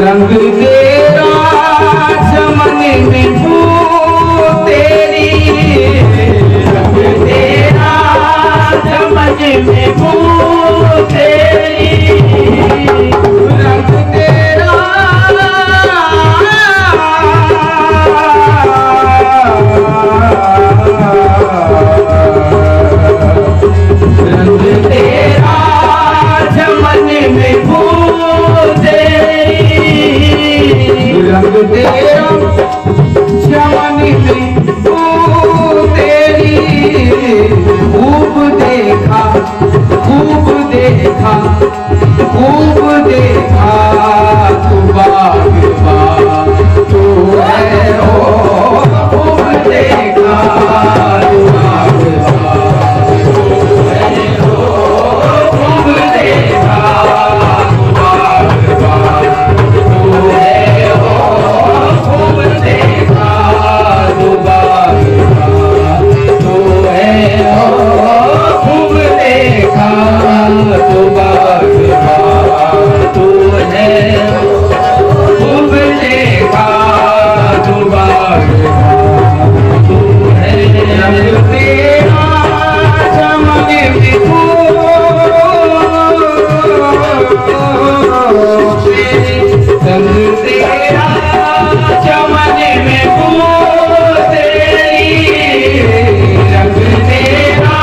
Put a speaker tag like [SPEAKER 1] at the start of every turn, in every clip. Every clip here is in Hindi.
[SPEAKER 1] रंग तेरा चमन में फूल तेरी, रंग तेरा चमन में फूल तेरी, रंग तेरा रंग तेरा चमन में फूल तेरी, रंग तेरा चमन में फूल तेरी, खूब देखा खूब देखा खूब देखा तू बागबा तू है ओ, खूब देखा तू बागबा तू है ओ, खूब देखा तू बागबा तू है ओ, खूब देखा तू बागबा तू है ओ, खूब देखा तू बागबा तू है ओ, खूब देखा तू बागबा तू है, रंग तेरा चमन में फूल तेरी, रंग तेरा चमन में फूल तेरी, रंग तेरा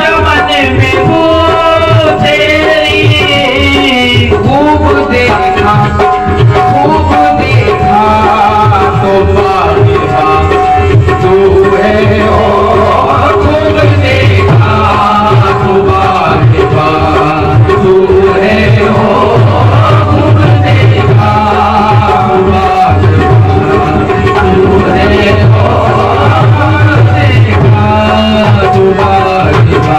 [SPEAKER 1] चमन में फूल तेरी, खूब देखा तो बागबा तू है ओ, खूब देखा तो बागबा तू है ओ, खूब देखा तो बागबा तू है ओ, खूब देखा तो बागबा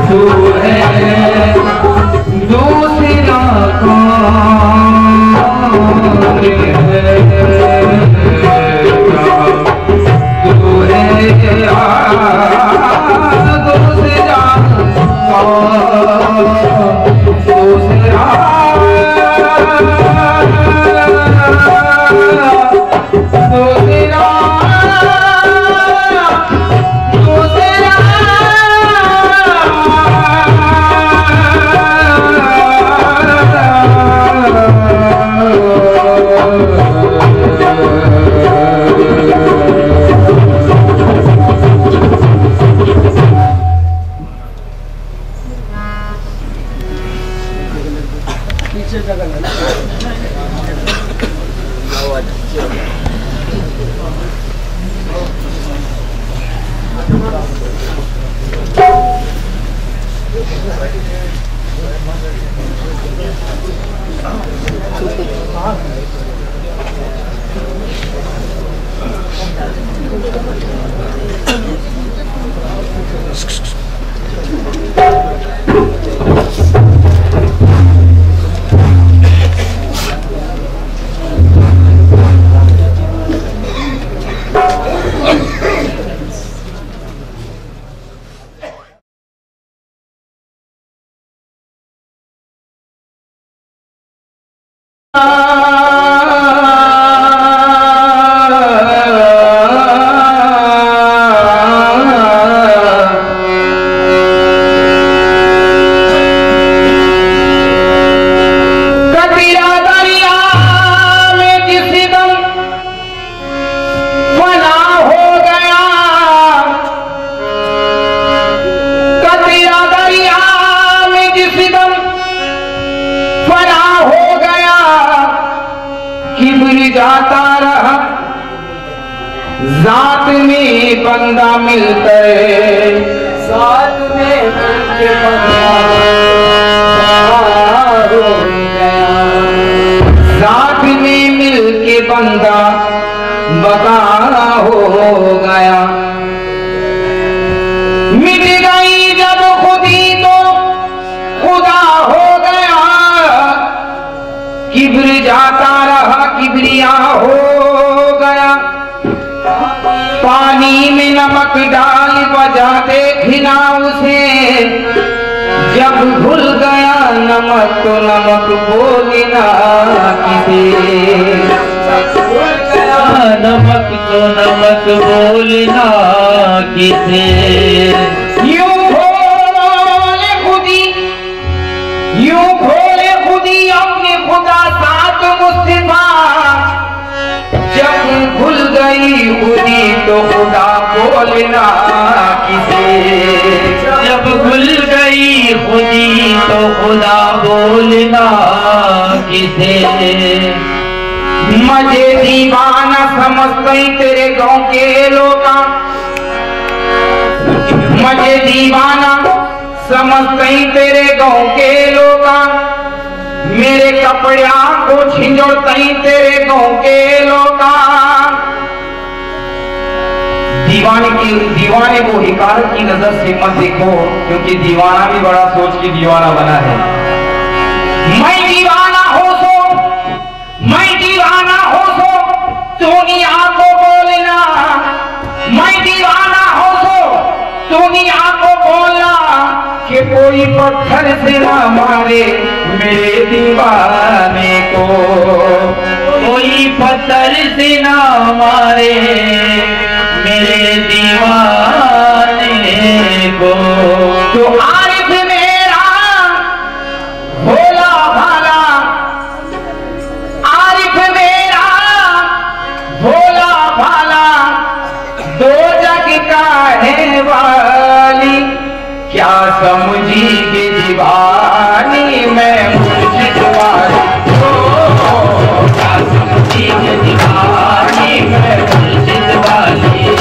[SPEAKER 1] तू है, दूसरा कौन है तू है, दूसरा कौन, दूसरा दूसरा जाता रहा जात में बंदा मिलता है, साथ में मिलके बंदा हो गया, साथ में मिलके बंदा बता हो गया। मिट गई जब खुदी तो खुदा हो गया, किब्र जाता रहा किब्रिया हो गया। पानी में नमक डाल बजा देखना उसे, जब भूल गया नमक तो नमक बोलना किसे,
[SPEAKER 2] नमक तो नमक बोलना किसे।
[SPEAKER 1] यूं भोले खुदी, यूं भोले खुदी अपने खुदा साथ मुस्तफा, जब भूल गई खुदी तो खुदा बोलना किसे,
[SPEAKER 2] जब भूल गई खुदी तो खुदा बोलना किसे।
[SPEAKER 1] मजे दीवाना समझते तेरे गांव के लोग, मजे दीवाना समझते तेरे गांव के लोग, मेरे कपड़िया को छिंजोड़ते तेरे गांव के लोग। दीवाने को हिकारत की नजर से मत देखो, क्योंकि दीवाना भी बड़ा सोच के दीवाना बना है। मैं दीवाना हो सो, मैं दीवाना हो सो दुनिया को बोलना, मैं दीवाना हो सो दुनिया को बोलना, कि कोई पत्थर से ना मारे मेरे दीवाने को,
[SPEAKER 2] कोई पत्थर से ना मारे मेरे दीवाने को।
[SPEAKER 1] तो आरिफ मेरा भोला भाला, आरिफ मेरा भोला भाला, दो जग का है वाली, क्या समझी के दीवानी मैं मुर्शिद वाली,
[SPEAKER 2] क्या समझी के दीवानी मैं मुर्शिद वाली,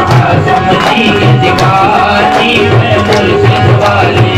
[SPEAKER 2] क्या समझी के दीवानी मैं मुर्शिद वाली,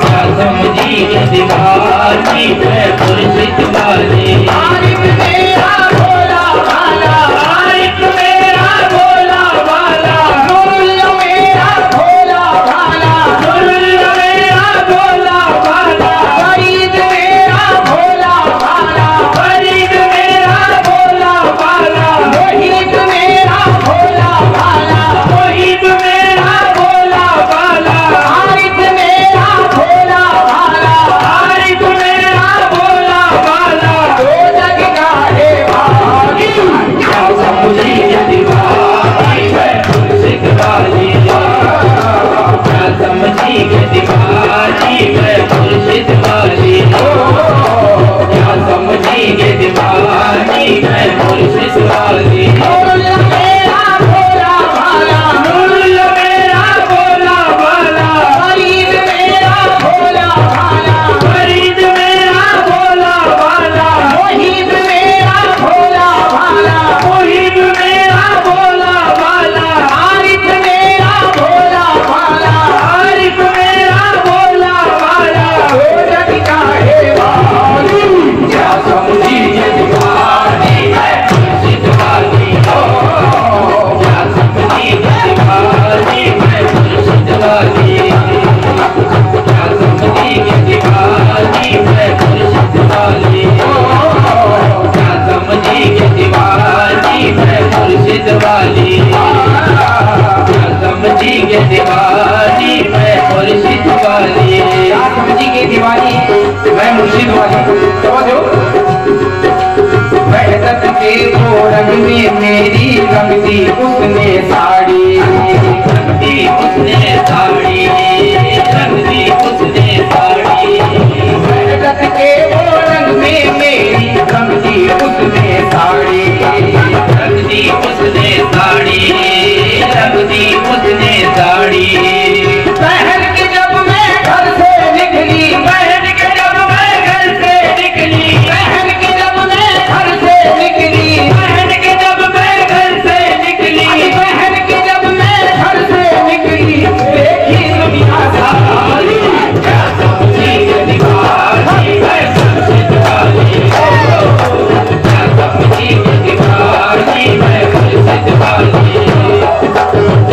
[SPEAKER 2] क्या समझी के दीवानी मैं मुर्शिद वाली।
[SPEAKER 1] आरिफ मेरा भोला भाला,
[SPEAKER 2] आरिफ मेरा भोला भाला,
[SPEAKER 1] नुरुल मेरा भोला भाला,
[SPEAKER 2] नुरुल मेरा भोला भाला,
[SPEAKER 1] फरीद मेरा भोला भाला,
[SPEAKER 2] फरीद मेरा भोला भाला,
[SPEAKER 1] मोहित मेरा भोला भाला,
[SPEAKER 2] मोहित मेरा भोला भाला,
[SPEAKER 1] आरिफ मेरा भोला भाला,
[SPEAKER 2] आरिफ मेरा भोला भाला, वाली, समझी के दीवानी मैं मुर्शिद वाली,
[SPEAKER 1] समझी के दीवानी मैं मुर्शिद वाली। समझो वहदत के वो रंग में मेरी रंग दी उसने साड़ी,
[SPEAKER 2] रंग दी उसने साड़ी, रंग दी उसने साड़ी,
[SPEAKER 1] वहदत के वो रंग में मेरी रंग दी उसने साड़ी,
[SPEAKER 2] रंग दी उसने साड़ी, रंग दी उसने साड़ी।
[SPEAKER 1] पहन के जब मैं घर से निकली,
[SPEAKER 2] पहन के जब मैं घर से निकली,
[SPEAKER 1] पहन के जब मैं घर से निकली,
[SPEAKER 2] पहन के जब मैं घर से निकली,
[SPEAKER 1] पहन के जब मैं घर से निकली, देखी दुनिया सारी,
[SPEAKER 2] क्या समझी के दीवानी मैं मुर्शिद वाली, क्या समझी के दीवानी मैं मुर्शिद वाली,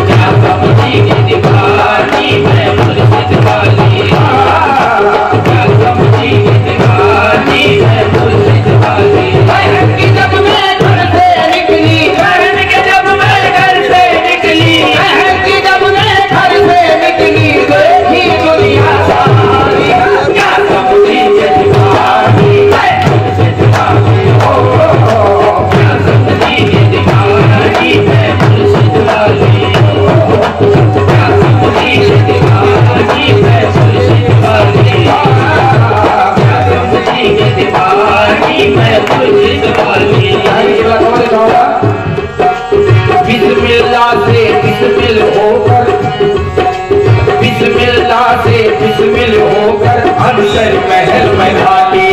[SPEAKER 2] क्या समझी के दीवानी मैं मुर्शिद वाली, क्या समझी के दीवानी मैं मुर्शिद वाली।
[SPEAKER 1] पहन के जब मैं घर से निकली,
[SPEAKER 2] पहन के जब मैं घर से निकली,
[SPEAKER 1] पहन के जब मैं घर से निकली, देखी दुनिया सारी,
[SPEAKER 2] क्या समझी के दीवानी मैं मुर्शिद वाली, क्या समझी के दीवानी मैं मुर्शिद वाली, क्या समझी के दीवानी मैं मुर्शिद वाली, क्या समझी के दीवानी मैं मुर्शिद वाली।
[SPEAKER 1] बिस्मिल्लाह से बिस्मिल होकर, बिस्मिल्लाह से बिस्मिल होकर अंदर महल में घाटे,